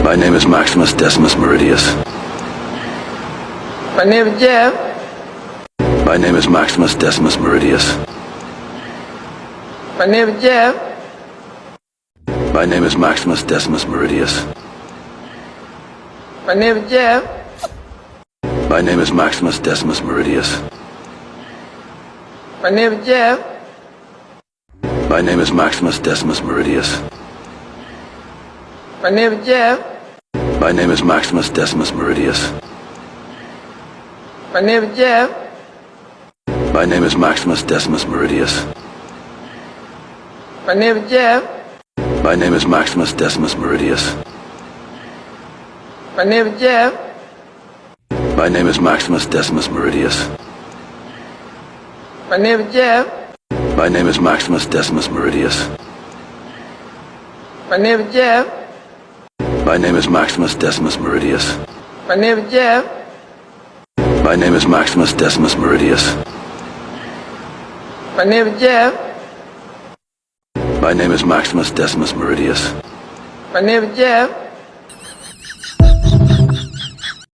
My name is Maximus Decimus Meridius. My name is Jeff. My name is Maximus Decimus Meridius. My name is Jeff. My name is Maximus Decimus Meridius. My name is Jeff. My name is Maximus Decimus Meridius. My name is Jeff. My name is Maximus Decimus Meridius. My name is Jeff. My name is Maximus Decimus Meridius. My name is Jeff. My name is Maximus Decimus Meridius. My name is Jeff. My name is Maximus Decimus Meridius. My name is Jeff. My name is Maximus Decimus Meridius. My name is Jeff. My name is Maximus Decimus Meridius. My name is Jeff. My name is Maximus Decimus Meridius. My name is Jeff. My name is Maximus Decimus Meridius. My name is Jeff. My name is Maximus Decimus Meridius. My name is Jeff.